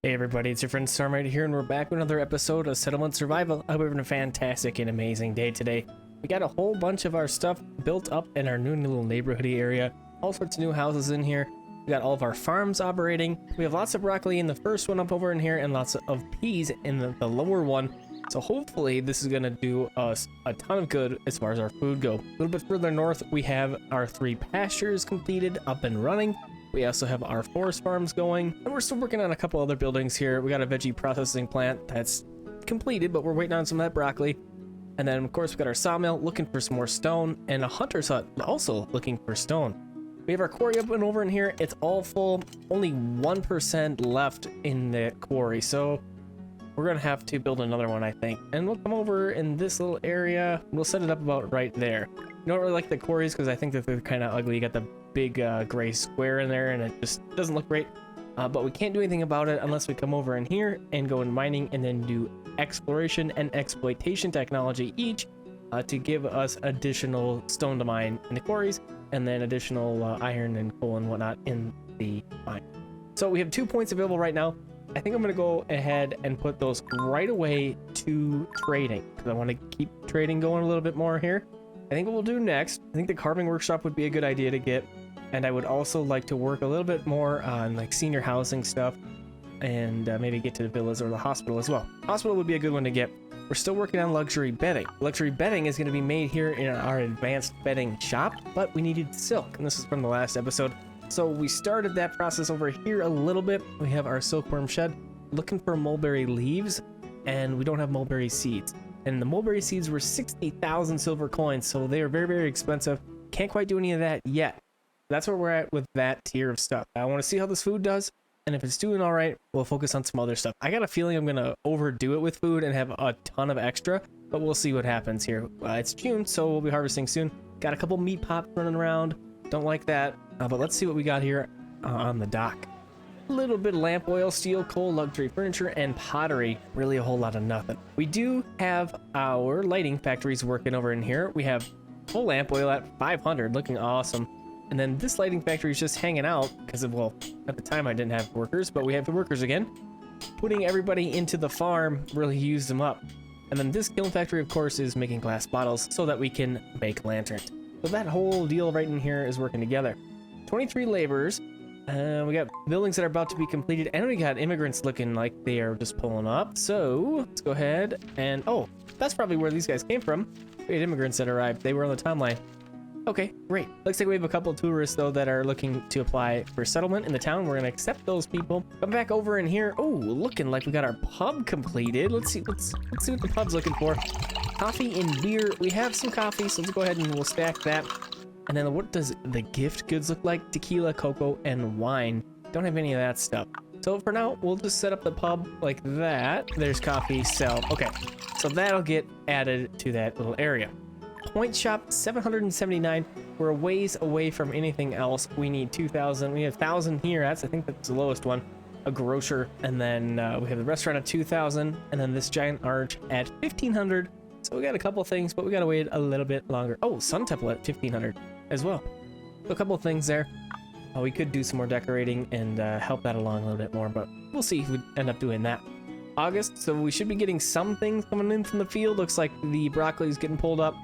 Hey everybody, it's your friend Sarmate here, and we're back with another episode of Settlement Survival. I hope you're having a fantastic and amazing day today. We got a whole bunch of our stuff built up in our new little neighborhoody area. All sorts of new houses in here. We got all of our farms operating. We have lots of broccoli in the first one up over in here, and lots of peas in the lower one. So hopefully this is going to do us a ton of good as far as our food go. A little bit further north, we have our 3 pastures completed, up and running. We also have our forest farms going, and we're still working on a couple other buildings here. We got a veggie processing plant that's completed, but we're waiting on some of that broccoli. And then, of course, we got our sawmill looking for some more stone, and a hunter's hut also looking for stone. We have our quarry up and over in here. It's all full. Only 1% left in the quarry, so we're going to have to build another one, I think. And we'll come over in this little area. We'll set it up about right there. I don't really like the quarries because I think that they're kind of ugly. You got the big gray square in there, and it just doesn't look great. But we can't do anything about it unless we come over in here and go in mining and then do exploration and exploitation technology each to give us additional stone to mine in the quarries, and then additional iron and coal and whatnot in the mine. So we have 2 points available right now. I think I'm going to go ahead and put those right away to trading because I want to keep trading going a little bit more here. I think what we'll do next, I think the carving workshop would be a good idea to get, and I would also like to work a little bit more on like senior housing stuff, and maybe get to the villas or the hospital as well. Hospital would be a good one to get. We're still working on luxury bedding. Luxury bedding is going to be made here in our advanced bedding shop, but we needed silk, and this is from the last episode. So we started that process over here a little bit. We have our silkworm shed, looking for mulberry leaves, and we don't have mulberry seeds. And the mulberry seeds were 60,000 silver coins, so they are very, very expensive. Can't quite do any of that yet. That's where we're at with that tier of stuff. I want to see how this food does, and if it's doing all right, we'll focus on some other stuff. I got a feeling I'm going to overdo it with food and have a ton of extra, but we'll see what happens here. It's June, so we'll be harvesting soon. Got a couple meat pops running around. Don't like that, but let's see what we got here on the dock. A little bit of lamp oil, steel, coal, luxury furniture, and pottery. Really a whole lot of nothing. We do have our lighting factories working over in here. We have full lamp oil at 500, looking awesome. And then this lighting factory is just hanging out because of, well, at the time I didn't have workers, but we have the workers again. Putting everybody into the farm really used them up. And then this kiln factory, of course, is making glass bottles so that we can make lanterns. So that whole deal right in here is working together. 23 laborers. We got buildings that are about to be completed, and we got immigrants looking like they are just pulling up. So let's go ahead and, oh, that's probably where these guys came from. We had immigrants that arrived. They were on the timeline. Okay, great. Looks like we have a couple of tourists though that are looking to apply for settlement in the town. We're gonna accept those people. Come back over in here. Oh, looking like we got our pub completed. Let's see what the pub's looking for. Coffee and beer. We have some coffee, so let's go ahead and we'll stack that. And then what does the gift goods look like? Tequila, cocoa, and wine. Don't have any of that stuff. So for now, we'll just set up the pub like that. There's coffee, sell. Okay, so that'll get added to that little area. Point shop, 779. We're a ways away from anything else. We need 2,000. We have 1,000 here. I think that's the lowest one. A grocer. And then we have the restaurant at 2,000. And then this giant arch at 1,500. So we got a couple things, but we got to wait a little bit longer. Oh, sun temple at 1,500 as well. So a couple of things there. We could do some more decorating and help that along a little bit more, but we'll see if we end up doing that. August, so we should be getting some things coming in from the field. Looks like the broccoli is getting pulled up,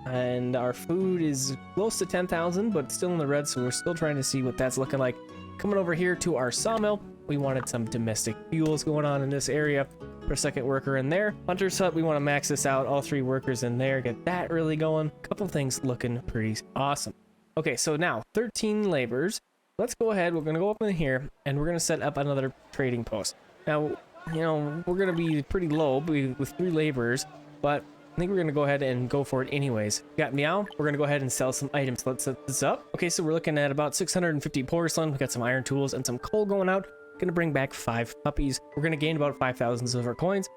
and our food is close to 10,000, but still in the red, so we're still trying to see what that's looking like. Coming over here to our sawmill, we wanted some domestic fuels going on in this area. For a second worker in there. Hunter's hut, we want to max this out. All 3 workers in there, get that really going. Couple things looking pretty awesome. Okay, so now 13 laborers. Let's go ahead. We're going to go up in here and we're going to set up another trading post. Now, you know, we're going to be pretty low with 3 laborers, but I think we're going to go ahead and go for it anyways. We got meow. We're going to go ahead and sell some items. Let's set this up. Okay, so we're looking at about 650 porcelain. We got some iron tools and some coal going out. Gonna bring back 5 puppies. We're gonna gain about 5,000 silver coins,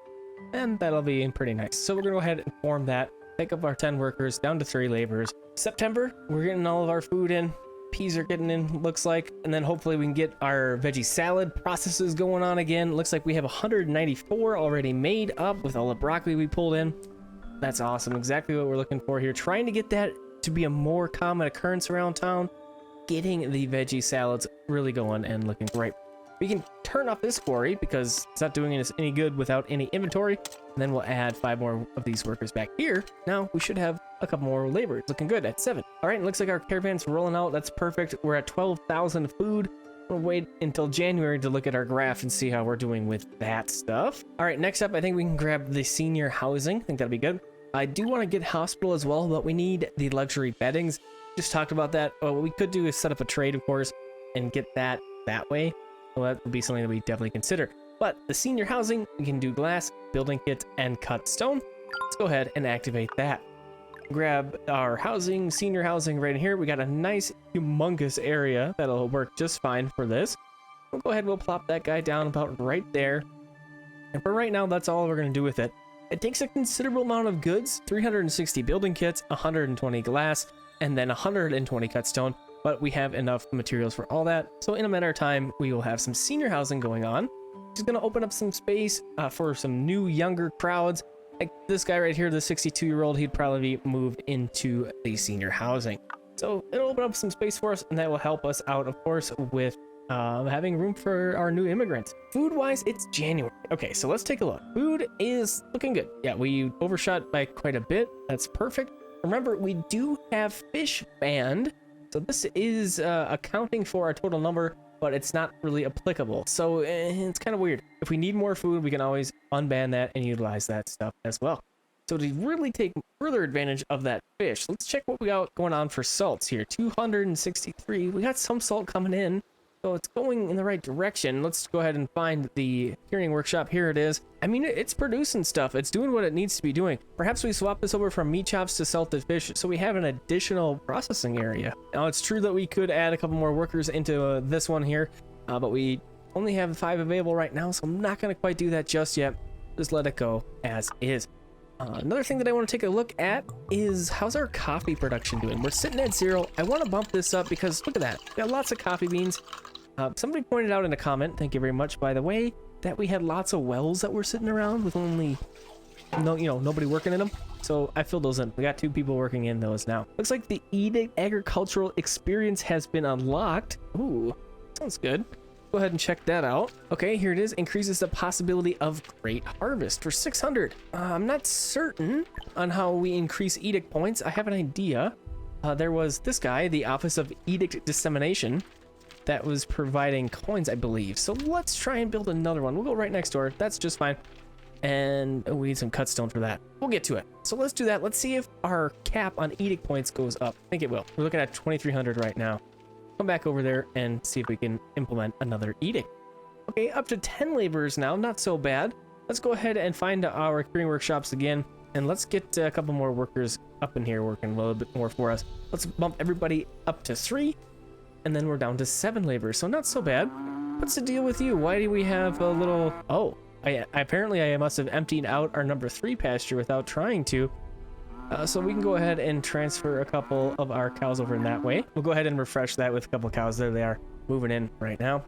and that'll be pretty nice. So we're gonna go ahead and form that. Take up our 10 workers down to 3 laborers. September, we're getting all of our food in. Peas are getting in, looks like, and then hopefully we can get our veggie salad processes going on again. Looks like we have 194 already made up with all the broccoli we pulled in. That's awesome. Exactly what we're looking for here. Trying to get that to be a more common occurrence around town. Getting the veggie salads really going and looking great. We can turn off this quarry because it's not doing us any good without any inventory. And then we'll add 5 more of these workers back here. Now we should have a couple more laborers. Looking good at 7. All right, it looks like our caravan's rolling out. That's perfect. We're at 12,000 food. We'll wait until January to look at our graph and see how we're doing with that stuff. All right, next up, I think we can grab the senior housing. I think that'll be good. I do want to get hospital as well, but we need the luxury beddings. Just talked about that. What we could do is set up a trade, of course, and get that way. Well, that would be something that we definitely consider. But the senior housing, we can do glass, building kit, and cut stone. Let's go ahead and activate that. Grab our housing, senior housing right here. We got a nice, humongous area that'll work just fine for this. We'll go ahead, we'll plop that guy down about right there. And for right now, that's all we're going to do with it. It takes a considerable amount of goods, 360 building kits, 120 glass, and then 120 cut stone. But we have enough materials for all that. So in a matter of time, we will have some senior housing going on. Just going to open up some space for some new, younger crowds. Like this guy right here, the 62-year-old, he'd probably be moved into the senior housing. So it'll open up some space for us, and that will help us out, of course, with having room for our new immigrants. Food-wise, it's January. Okay, so let's take a look. Food is looking good. Yeah, we overshot by quite a bit. That's perfect. Remember, we do have fish banned, so this is accounting for our total number, but it's not really applicable. So it's kind of weird. If we need more food, we can always unban that and utilize that stuff as well. So to really take further advantage of that fish, let's check what we got going on for salts here. 263. We got some salt coming in, so it's going in the right direction. Let's go ahead and find the curing workshop. Here it is. I mean, it's producing stuff. It's doing what it needs to be doing. Perhaps we swap this over from meat chops to salted fish so we have an additional processing area. Now, it's true that we could add a couple more workers into this one here, but we only have 5 available right now, so I'm not going to quite do that just yet. Just let it go as is. Another thing that I want to take a look at is how's our coffee production doing? We're sitting at 0. I want to bump this up because look at that. We got lots of coffee beans. Somebody pointed out in a comment, thank you very much, by the way, that we had lots of wells that were sitting around with only nobody working in them. So I filled those in. We got 2 people working in those now. Looks like the Edict agricultural experience has been unlocked. Ooh, sounds good. Go ahead and check that out. Okay, here it is. Increases the possibility of great harvest for 600. I'm not certain on how we increase edict points. I have an idea. There was this guy, the Office of Edict Dissemination, that was providing coins, I believe. So let's try and build another one. We'll go right next door. That's just fine. And we need some cut stone for that. We'll get to it. So let's do that. Let's see if our cap on edict points goes up. I think it will. We're looking at 2,300 right now. Come back over there and see if we can implement another edict. Okay, up to 10 laborers now. Not so bad. Let's go ahead and find our curing workshops again. And let's get a couple more workers up in here working a little bit more for us. Let's bump everybody up to 3. And then we're down to 7 laborers, so not so bad. What's the deal with you? Why do we have a little... Oh, apparently I must have emptied out our number 3 pasture without trying to. So we can go ahead and transfer a couple of our cows over in that way. We'll go ahead and refresh that with a couple of cows. There they are, moving in right now.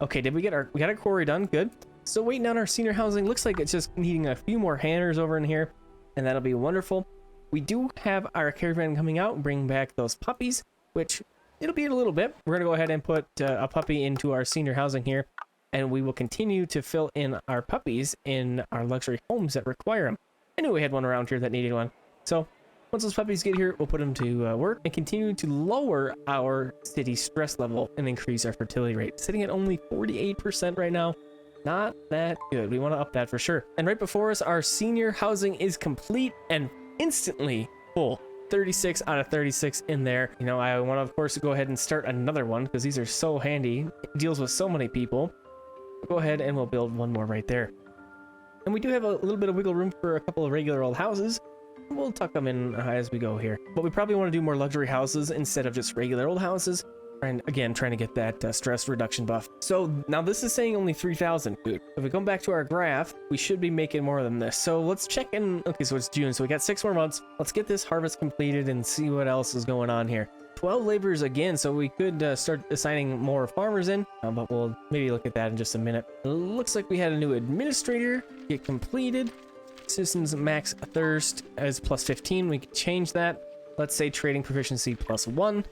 Okay, we got our quarry done? Good. So waiting on our senior housing. Looks like it's just needing a few more hangers over in here, and that'll be wonderful. We do have our caravan coming out and bring back those puppies, which... it'll be a little bit. We're going to go ahead and put a puppy into our senior housing here, and we will continue to fill in our puppies in our luxury homes that require them. I knew we had one around here that needed one. So once those puppies get here, we'll put them to work and continue to lower our city stress level and increase our fertility rate. Sitting at only 48% right now. Not that good. We want to up that for sure. And right before us, our senior housing is complete and instantly full. 36 out of 36 in there. You know, I want to, of course, go ahead and start another one because these are so handy. It deals with so many people. We'll go ahead and we'll build one more right there. And we do have a little bit of wiggle room for a couple of regular old houses. We'll tuck them in as we go here. But we probably want to do more luxury houses instead of just regular old houses. And again, trying to get that stress reduction buff. So now this is saying only 3,000 food. If we come back to our graph, we should be making more than this. So let's check in. Okay, so it's June. So we got 6 more months. Let's get this harvest completed and see what else is going on here. 12 laborers again, so we could start assigning more farmers in, but we'll maybe look at that in just a minute. Looks like we had a new administrator get completed. Citizens max thirst as plus 15. We could change that. Let's say trading proficiency plus 1.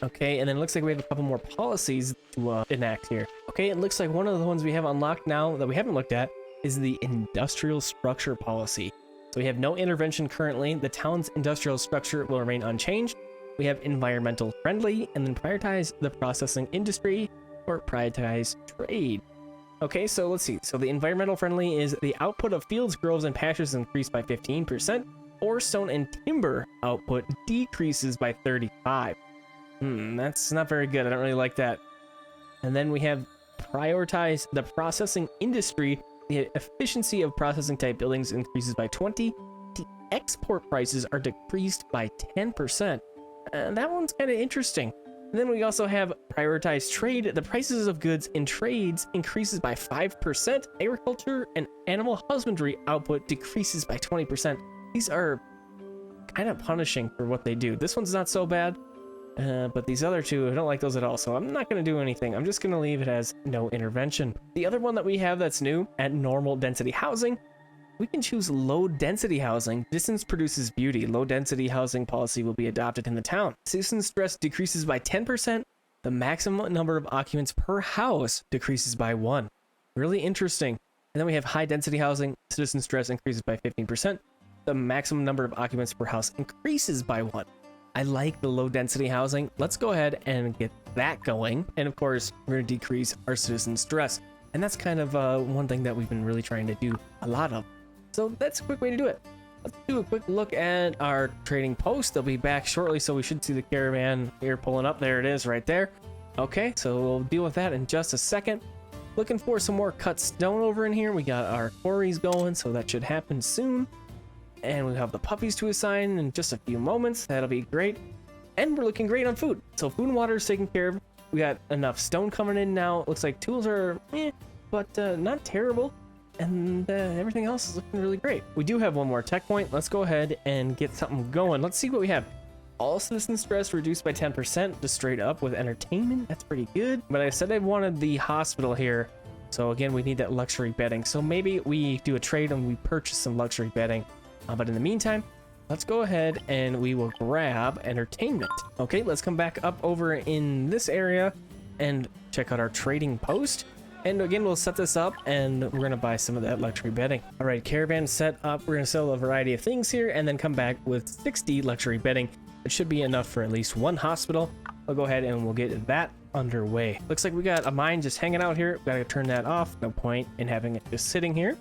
Okay, and then it looks like we have a couple more policies to enact here. Okay, it looks like one of the ones we have unlocked now that we haven't looked at is the industrial structure policy. So we have no intervention currently. The town's industrial structure will remain unchanged. We have environmental friendly, and then prioritize the processing industry or prioritize trade. Okay, so let's see. So the environmental friendly is the output of fields, groves, and pastures increased by 15%. Ore, stone, and timber output decreases by 35%. That's not very good. I don't really like that. And then we have prioritize the processing industry. The efficiency of processing type buildings increases by 20. The export prices are decreased by 10%. That one's kind of interesting. And then we also have prioritize trade. The prices of goods in trades increases by 5%. Agriculture and animal husbandry output decreases by 20%. These are kind of punishing for what they do. This one's not so bad, but these other two, I don't like those at all. So I'm not going to do anything. I'm just going to leave it as no intervention. The other one that we have that's new at normal density housing, we can choose low density housing. Distance produces beauty. Low density housing policy will be adopted in the town. Citizen stress decreases by 10%. The maximum number of occupants per house decreases by 1. Really interesting. And then we have high density housing. Citizen stress increases by 15%. The maximum number of occupants per house increases by 1. I like the low density housing. Let's go ahead and get that going. And of course, we're going to decrease our citizen stress. And that's kind of one thing that we've been really trying to do a lot of. So that's a quick way to do it. Let's do a quick look at our trading post. They'll be back shortly, so we should see the caravan here pulling up. There it is right there. Okay, so we'll deal with that in just a second. Looking for some more cut stone over in here. We got our quarries going, so that should happen soon. And we have the puppies to assign in just a few moments. That'll be great. And we're looking great on food. So food and water is taken care of. We got enough stone coming in now. It looks like tools are but not terrible. And everything else is looking really great. We do have one more tech point. Let's go ahead and get something going. Let's see what we have. All citizen stress reduced by 10%, just straight up with entertainment. That's pretty good. But I said I wanted the hospital here. So again, we need that luxury bedding. So maybe we do a trade and we purchase some luxury bedding. But in the meantime, let's go ahead and we will grab entertainment. Okay, let's come back up over in this area and check out our trading post. And again, we'll set this up and we're going to buy some of that luxury bedding. All right, caravan set up. We're going to sell a variety of things here and then come back with 60 luxury bedding. It should be enough for at least one hospital. I'll go ahead and we'll get that underway. Looks like we got a mine just hanging out here. Got to turn that off. No point in having it just sitting here.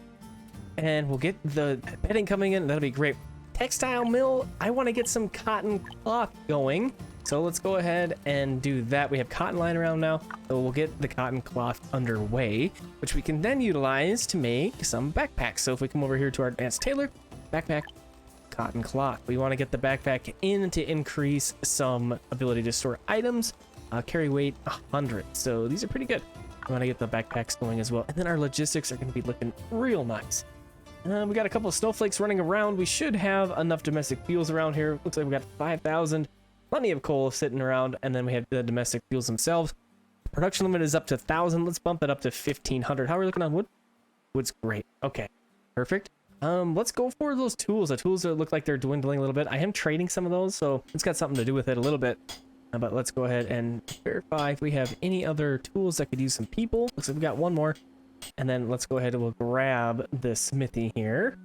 And we'll get the bedding coming in. That'll be great. Textile mill. I want to get some cotton cloth going. So let's go ahead and do that. We have cotton lying around now, so we'll get the cotton cloth underway, which we can then utilize to make some backpacks. So if we come over here to our advanced tailor, backpack, cotton cloth. We want to get the backpack in to increase some ability to store items. Carry weight 100. So these are pretty good. We want to get the backpacks going as well. And then our logistics are going to be looking real nice. We got a couple of snowflakes running around. We should have enough domestic fuels around here. Looks like we got 5,000. Plenty of coal sitting around, and then we have the domestic fuels themselves. Production limit is up to 1,000. Let's bump it up to 1,500. How are we looking on wood? Wood's great. Okay, perfect. Let's go for those tools. The tools that look like they're dwindling a little bit. I am trading some of those, so it's got something to do with it a little bit. But let's go ahead and verify if we have any other tools that could use some people. Looks like we got one more. And then let's go ahead and we'll grab the smithy here.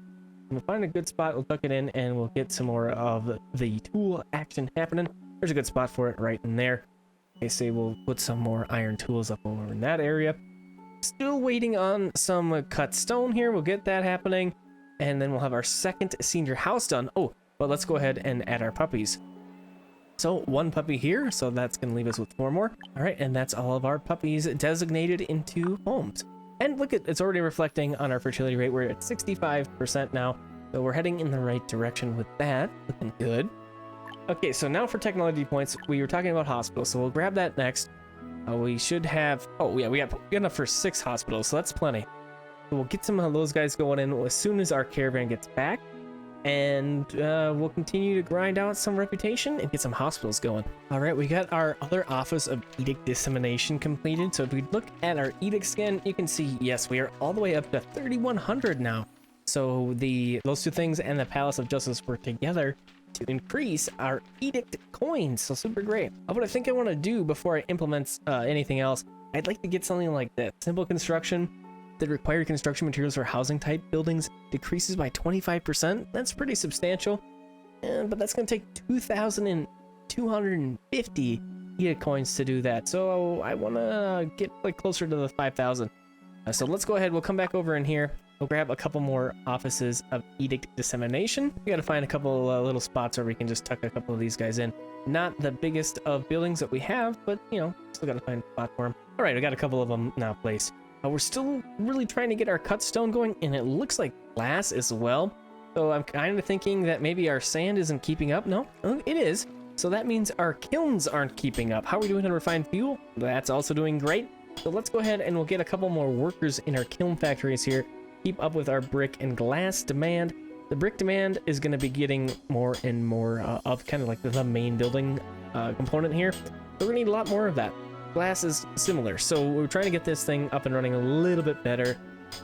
We'll find a good spot, we'll tuck it in, and we'll get some more of the tool action happening. There's a good spot for it right in there. Okay, so we'll put some more iron tools up over in that area. Still waiting on some cut stone here. We'll get that happening. And then we'll have our second senior house done. Oh, but let's go ahead and add our puppies. So one puppy here, so that's going to leave us with 4 more. All right, and that's all of our puppies designated into homes. And look at, it's already reflecting on our fertility rate. We're at 65% now, so we're heading in the right direction with that. Looking good. Okay, so now for technology points, we were talking about hospitals, so we'll grab that next. We should have, oh yeah, we got enough for 6 hospitals, so that's plenty. So we'll get some of those guys going in as soon as our caravan gets back, and we'll continue to grind out some reputation and get some hospitals going. All right, we got our other office of edict dissemination completed. So if we look at our edicts again, you can see, yes, we are all the way up to 3,100 now. So those two things and the Palace of Justice work together to increase our edict coins. So super great. What I think I want to do before I implement anything else, I'd like to get something like this. Simple construction. The required construction materials for housing type buildings decreases by 25%. That's pretty substantial. But that's going to take 2,250 ETA coins to do that. So I want to get like closer to the 5,000. So let's go ahead. We'll come back over in here. We'll grab a couple more offices of edict dissemination. We got to find a couple little spots where we can just tuck a couple of these guys in. Not the biggest of buildings that we have, but you know, still got to find a spot for them. All right, we got a couple of them now placed. We're still really trying to get our cut stone going, and it looks like glass as well. So I'm kind of thinking that maybe our sand isn't keeping up. No, it is. So that means our kilns aren't keeping up. How are we doing on refined fuel? That's also doing great. So let's go ahead and we'll get a couple more workers in our kiln factories here. Keep up with our brick and glass demand. The brick demand is going to be getting more and more of kind of like the main building component here. So we're going to need a lot more of that. Glass is similar, so we're trying to get this thing up and running a little bit better,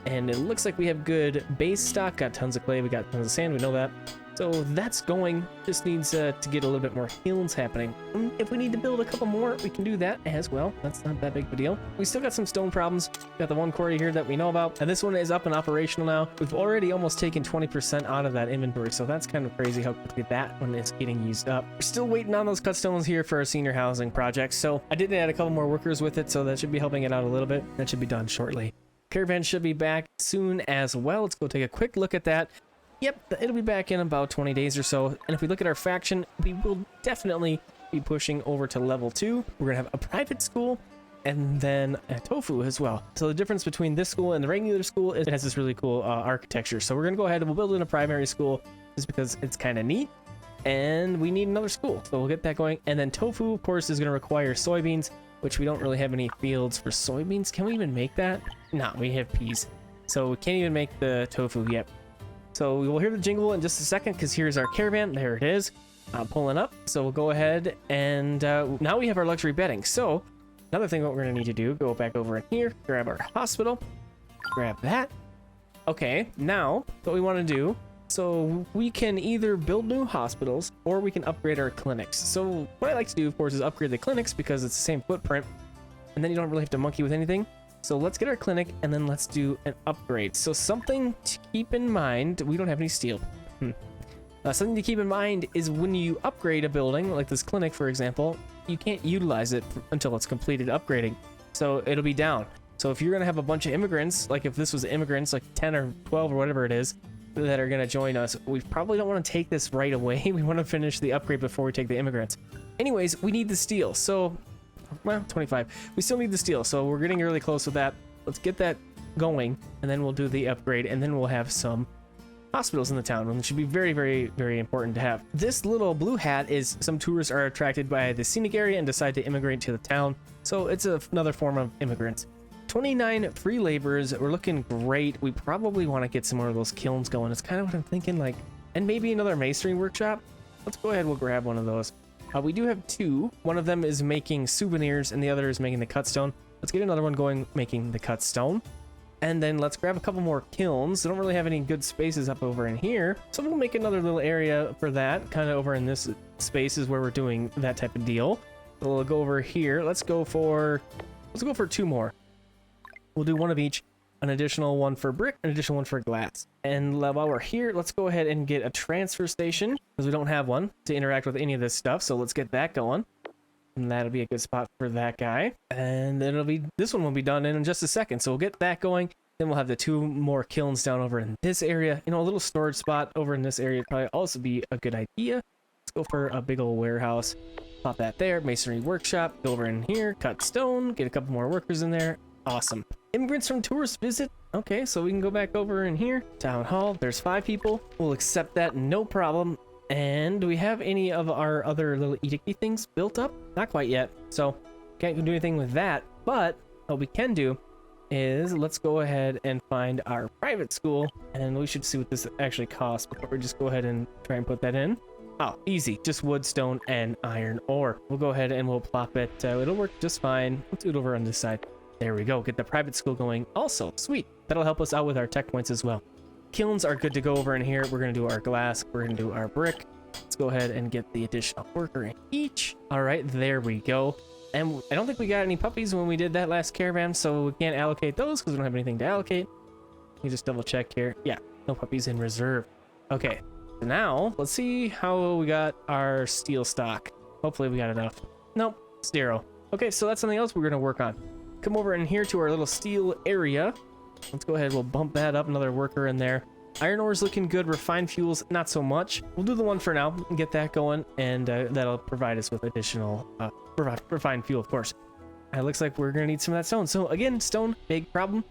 and it looks like we have good base stock. Got tons of clay, we got tons of sand, we know that. So that's going. Just needs to get a little bit more kilns happening. If we need to build a couple more, we can do that as well. That's not that big of a deal. We still got some stone problems. Got the one quarry here that we know about, and this one is up and operational now. We've already almost taken 20% out of that inventory, so that's kind of crazy how quickly that one is getting used up. We're still waiting on those cut stones here for our senior housing project, so I did add a couple more workers with it, so that should be helping it out a little bit. That should be done shortly. Caravan should be back soon as well. Let's go take a quick look at that. Yep, it'll be back in about 20 days or so. And if we look at our faction, we will definitely be pushing over to level 2. We're going to have a private school and then a tofu as well. So the difference between this school and the regular school is it has this really cool architecture. So we're going to go ahead and we'll build in a primary school just because it's kind of neat. And we need another school. So we'll get that going. And then tofu, of course, is going to require soybeans, which we don't really have any fields for soybeans. Can we even make that? No, we have peas. So we can't even make the tofu yet. So we will hear the jingle in just a second because here's our caravan. There it is, pulling up. So we'll go ahead and now we have our luxury bedding. So another thing what we're going to need to do, go back over in here, grab our hospital, grab that. Okay, now what we want to do, so we can either build new hospitals or we can upgrade our clinics. So what I like to do, of course, is upgrade the clinics because it's the same footprint and then you don't really have to monkey with anything. So let's get our clinic and then let's do an upgrade. So something to keep in mind, we don't have any steel. Something to keep in mind is when you upgrade a building, like this clinic, for example, you can't utilize it until it's completed upgrading. So it'll be down. So if you're going to have a bunch of immigrants, like if this was immigrants, like 10 or 12 or whatever it is, that are going to join us, we probably don't want to take this right away. We want to finish the upgrade before we take the immigrants. Anyways, we need the steel. So well, 25. We still need the steel, so we're getting really close with that. Let's get that going, and then we'll do the upgrade, and then we'll have some hospitals in the town, and it should be very, very, very important to have. This little blue hat is some tourists are attracted by the scenic area and decide to immigrate to the town, so it's another form of immigrants. 29 free laborers. We're looking great. We probably want to get some more of those kilns going. It's kind of what I'm thinking, like, and maybe another masonry workshop. Let's go ahead. We'll grab one of those. We do have two. One of them is making souvenirs and the other is making the cut stone. Let's get another one going making the cut stone. And then let's grab a couple more kilns. I don't really have any good spaces up over in here. So we'll make another little area for that. Kind of over in this space is where we're doing that type of deal. So we'll go over here. Let's go for two more. We'll do one of each. An additional one for brick, an additional one for glass. And while we're here, let's go ahead and get a transfer station because we don't have one to interact with any of this stuff. So let's get that going. And that'll be a good spot for that guy. And then this one will be done in just a second. So we'll get that going. Then we'll have the two more kilns down over in this area. You know, a little storage spot over in this area would probably also be a good idea. Let's go for a big old warehouse. Pop that there. Masonry workshop. Go over in here. Cut stone. Get a couple more workers in there. Awesome. Immigrants from tourist visit. Okay, so we can go back over in here. Town hall. There's 5 people. We'll accept that. No problem. And do we have any of our other little edicty things built up? Not quite yet. So can't do anything with that. But what we can do is let's go ahead and find our private school. And we should see what this actually costs before we just go ahead and try and put that in. Oh, easy. Just wood, stone, and iron ore. We'll go ahead and we'll plop it. It'll work just fine. Let's do it over on this side. There we go. Get the private school going. Also, sweet. That'll help us out with our tech points as well. Kilns are good to go over in here. We're going to do our glass. We're going to do our brick. Let's go ahead and get the additional worker in each. All right, there we go. And I don't think we got any puppies when we did that last caravan, so we can't allocate those because we don't have anything to allocate. Let me just double check here. Yeah, no puppies in reserve. Okay, so now let's see how we got our steel stock. Hopefully we got enough. Nope, 0. Okay, so that's something else we're gonna work on. Come over in here to our little steel area. Let's go ahead, we'll bump that up, another worker in there. Iron ore is looking good, refined fuels, not so much. We'll do the one for now and get that going, and that'll provide us with additional refined fuel, of course. It looks like we're gonna need some of that stone. So again, stone, big problem.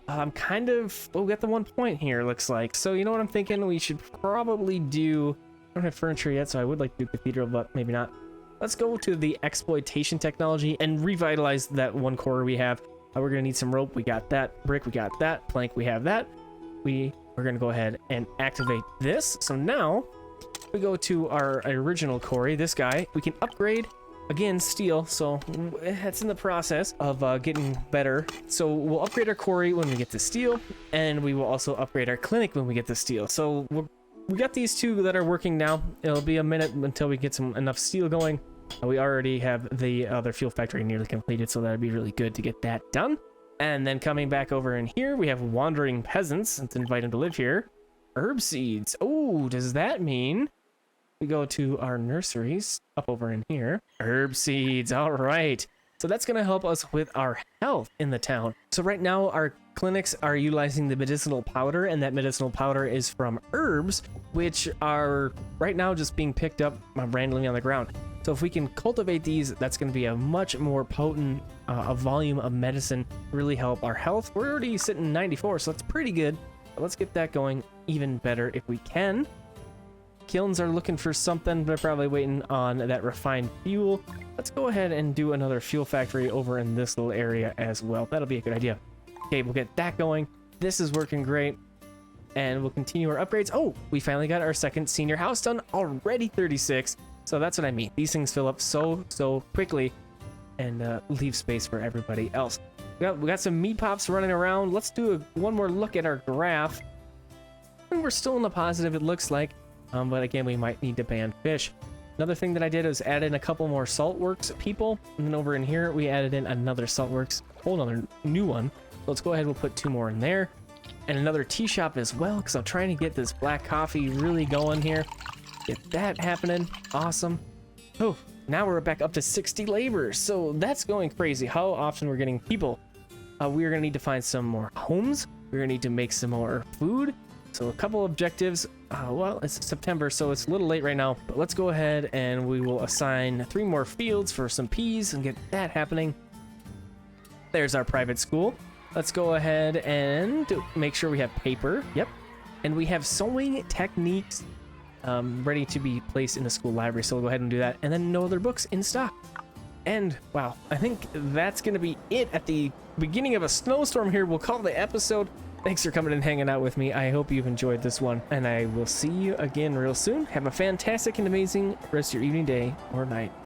I'm kind of, we got the 1 point here, looks like. So you know what I'm thinking? We should probably do, I don't have furniture yet, so I would like to do cathedral, but maybe not. Let's go to the exploitation technology and revitalize that 1 core we have. We're gonna need some rope, we got that. Brick, we got that. Plank, we have that. We're gonna go ahead and activate this. So now we go to our original quarry, this guy. We can upgrade, again, steel, so it's in the process of getting better. So we'll upgrade our quarry when we get to steel, and we will also upgrade our clinic when we get to steel. So we got these 2 that are working now. It'll be a minute until we get enough steel going. We already have the other fuel factory nearly completed, so that'd be really good to get that done. And then coming back over in here, we have wandering peasants. Let's invite them to live here. Herb seeds. Oh, does that mean we go to our nurseries up over in here? Herb seeds. All right. So that's going to help us with our health in the town. So right now our clinics are utilizing the medicinal powder, and that medicinal powder is from herbs, which are right now just being picked up randomly on the ground. So if we can cultivate these, that's going to be a much more potent a volume of medicine, really help our health. We're already sitting 94, so that's pretty good. But let's get that going even better if we can. Kilns are looking for something. They're probably waiting on that refined fuel. Let's go ahead and do another fuel factory over in this little area as well. That'll be a good idea. Okay, we'll get that going. This is working great. And we'll continue our upgrades. Oh, we finally got our second senior house done. Already 36. So that's what I mean. These things fill up so quickly and leave space for everybody else. We got some meat pops running around. Let's do one more look at our graph. And we're still in the positive, it looks like. But again, we might need to ban fish. Another thing that I did is add in a couple more Saltworks people. And then over in here, we added in another Saltworks, whole other new one. So let's go ahead, we'll put 2 more in there. And another tea shop as well, because I'm trying to get this black coffee really going here. Get that happening. Awesome. Oh, now we're back up to 60 laborers. So that's going crazy. How often we're getting people. We're going to need to find some more homes. We're going to need to make some more food. So a couple objectives. Well, it's September, so it's a little late right now. But let's go ahead and we will assign 3 more fields for some peas and get that happening. There's our private school. Let's go ahead and make sure we have paper. Yep. And we have sewing techniques ready to be placed in the school library. So we'll go ahead and do that. And then no other books in stock. And wow, I think that's going to be it at the beginning of a snowstorm here. We'll call the episode. Thanks for coming and hanging out with me. I hope you've enjoyed this one, and I will see you again real soon. Have a fantastic and amazing rest of your evening, day, or night.